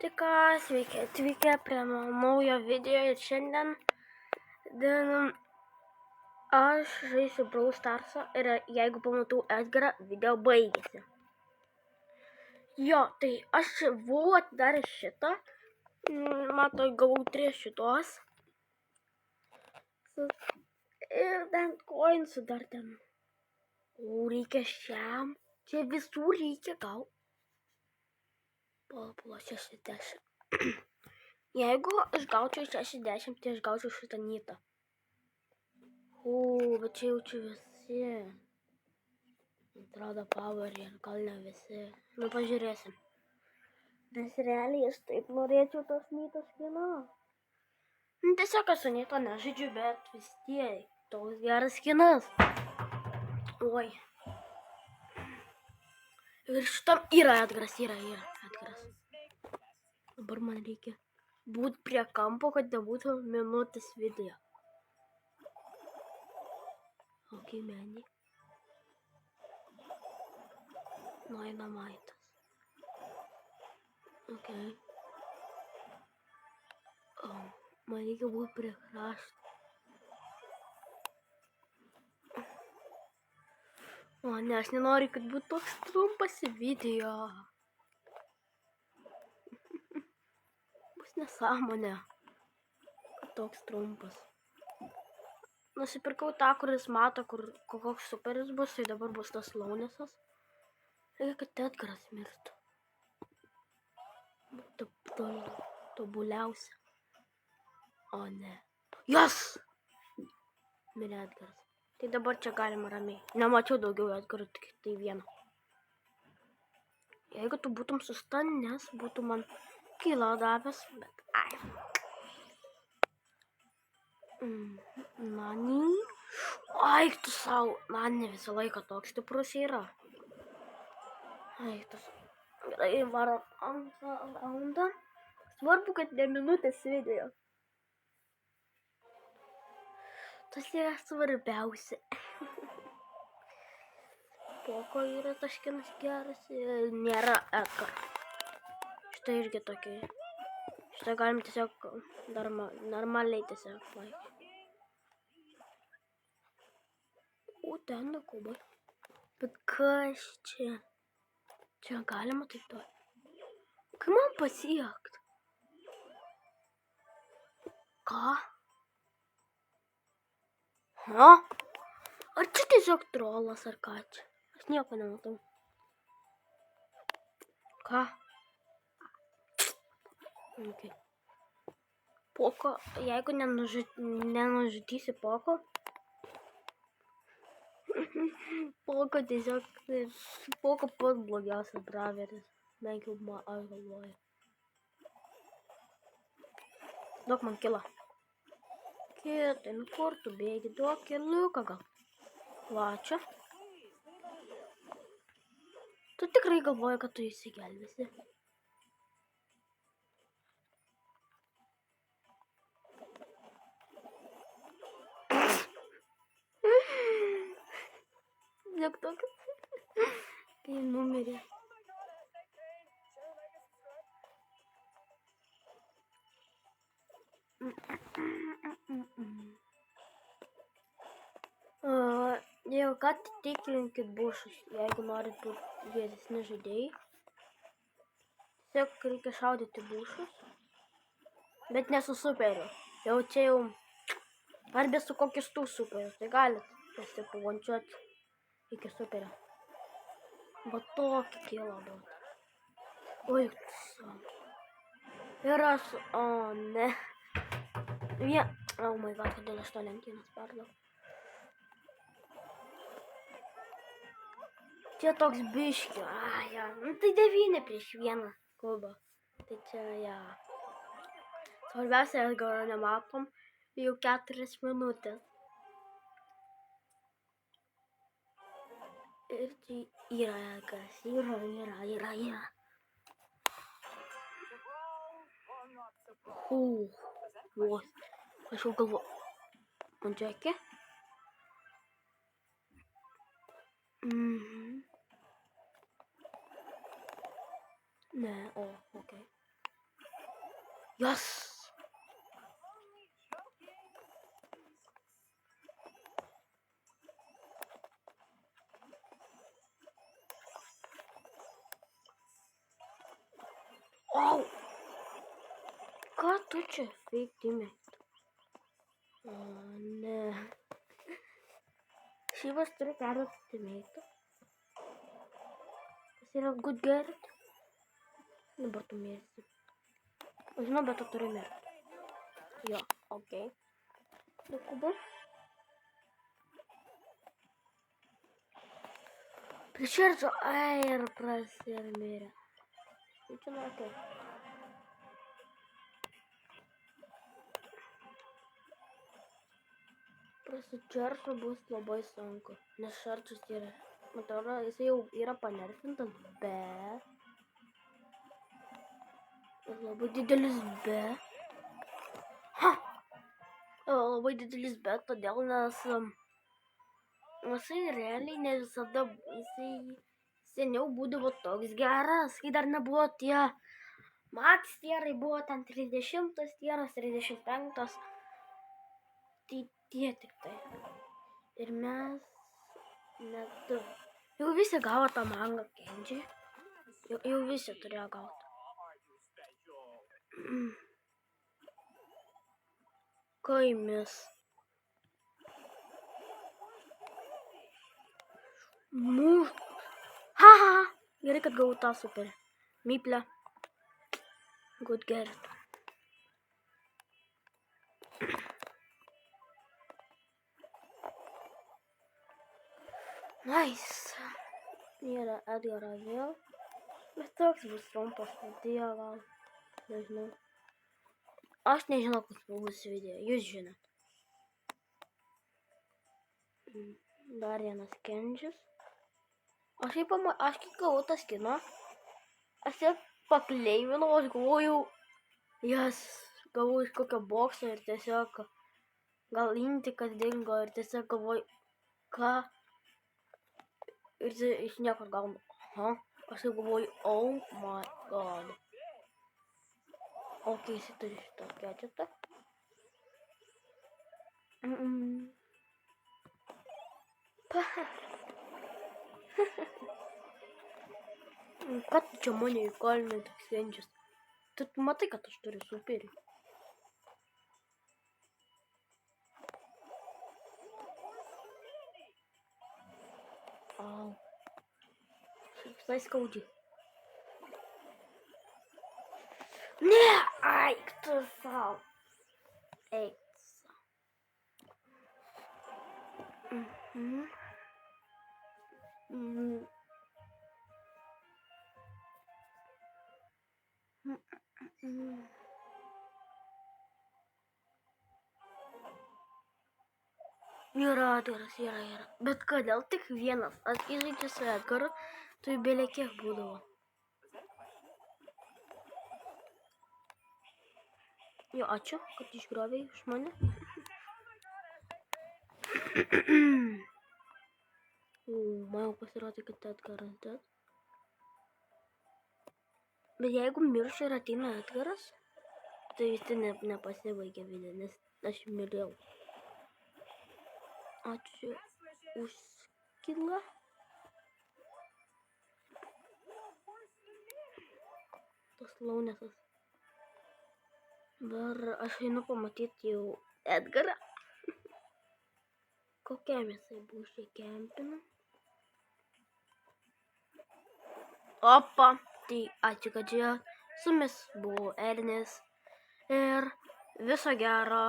Tai ką, sveiki atvykę prie naujo video ir šiandien aš žaisiu Brawl Starsą ir jeigu pamatau Edgarą, video baigėsi. Jo, tai aš buvau atidaręs šitą, matau, gavau 3 šitos ir bent coinsų dar ten. O, reikia šiam, čia visų reikia gal. Pala 60. Jeigu aš gaučiau 60, tai aš gaučiau šitą nytą. O, bet čia jaučiu visi. Atrodo pavarė, gal ne visi. Nu, pažiūrėsim. Nes realiai aš taip norėčiau tos nytos skino. Tiesiog aš su nyto nežaidžiu, bet vis tiek toks geras skinas. Oi. Ir šitam yra Edgaras, yra Edgaras. Dabar man reikia būti prie kampo, kad nebūtų minutės video. Ok, menį. Dynamitas. Ok. Man reikia būti prie krašto. O, ne, aš nenoriu, kad būtų toks trumpas video. Bus nesąmonė, kad toks trumpas. Nusipirkau tą, kuris mato, koks superis bus, tai dabar bus tas launesas. Reikia, kad Edgaras mirtų. Tobuliausia. O ne. Yes! Mirė Edgaras. Tai dabar čia galima ramiai. Nemačiau daugiau Edgarų, tik tai vieną. Jeigu tu būtum sustanęs, būtų man kilo davęs, bet ai. Nani? Ai, tu sau. Nani visą laiką toks stiprus yra. Ai, tu sau. Gerai, varo antrą raundą. Svarbu, kad ne minutės video. Tas yra svarbiausia. Poko yra taškinas geras ir nėra Edgar. Šitą irgi tokį. Šitą galim tiesiog normaliai tiesiog laikyti. O, ten kubai. Bet kas čia? Čia galima taip to. Kaip man pasiekt? Ką? Ha? Ar čia tiesiog trolas ar ką čia? Aš nieko nematau. Ką? Okay. Poko, jeigu nenužudysi Poko. Poko tiesiog, Poko pats blogiausias braveris. Bent jau aš galvoju. Duok man kilą. Kitai, nu kur tu bėgi? Duok kiliuką gal. Va čia. Tu tikrai galvoji, kad tu įsigelbėsi. Žiūrėk tokias. Kai numirė. Jeigu ką, tikrinkit bušus, jeigu norit būti geresni žaidėjai. Tiesiog reikia šaudyti bušus. Bet ne su superiu. Jau čia jau. Arba su kokius tų superiu. Tai galit pasipuvančiuoti iki superio. Bet tokį kilą duot. Oi, ir aš, o ne. Oh my god, kodėl aš to lentynas perdau. Čia toks biškio. Ja. Nu, tai 9 prieš 1 klubą. Tai čia, ja. Svarbiausia, Edgarą nematom. Jau 4 minutės. Ir čia yra Edgaras. Yra. Vos. Aš jau galvoju. Man džekė? Ne, o, okei. Jas. Au. Ką tu čia veikti? O, ne. Šyvas turi perduoti teameitą. Jis yra good Gerrit. Dabar tu mirsi. Aš žinau, bet tu turi mirti. Jo, okei. Dabar. Prišerdžio, ai, ir prasirmirė. Čia nu okei. Prasičeršo bus labai sunku, nes šarčius yra, atrodo, jis jau yra panerfintas, bet labai didelis bet. Labai didelis bet, todėl, nes jisai realiai ne visada, jisai seniau būdavo toks geras, kai dar nebuvo tie max tierai, buvo ten 30 tieras, 35. Tai tie tik tai. Ir mes net jau visi gavo tą mangą Kenji. Jau visi turėjo gauti. Kaimis. Haha. Gerai, kad gavau tą super. Myplę. Good Gerrit. Nice. Yra Edgarą vėl. Bet toks bus trumpas video gal. Nežinau. Aš nežinau, koks bus video. Jūs žinot. Dar vienas Kenjis. Aš kai gavau tą skiną. Aš ją pakleivinau. Aš galvojau. Jas gavau iš kokio bokso ir tiesiog gal intikas dingo ir tiesiog galvoju, ką. Ir iš niekur gaunu. Aš jau galvoju, oh my god. Ok, jis turi šitą gadgetą. Ką tu čia mane įkalinai toks Kenjis? Tu matai, kad aš turiu superį. Au. Visai skaudžiai. Ne! Eik tu sau. Eik sau. Yra Edgaras, yra. Bet kodėl tik vienas? Kai žaidži su Edgaru, tai belie kiek būdavo. Jo, ačiū, kad išgriovei iš mane. Man jau pasirodė, kad Edgaras dead. Bet jeigu miršiu ir ateina Edgaras, tai vis tai nepasibaigė video, nes aš mirėjau. Ačiū už skillą. Tas launėsas. Dar aš einu pamatyti jau Edgarą. Kokiam jisai būšė kempina. Opa, tai ačiū, kad čia su jumis buvo Ernis. Ir viso gero.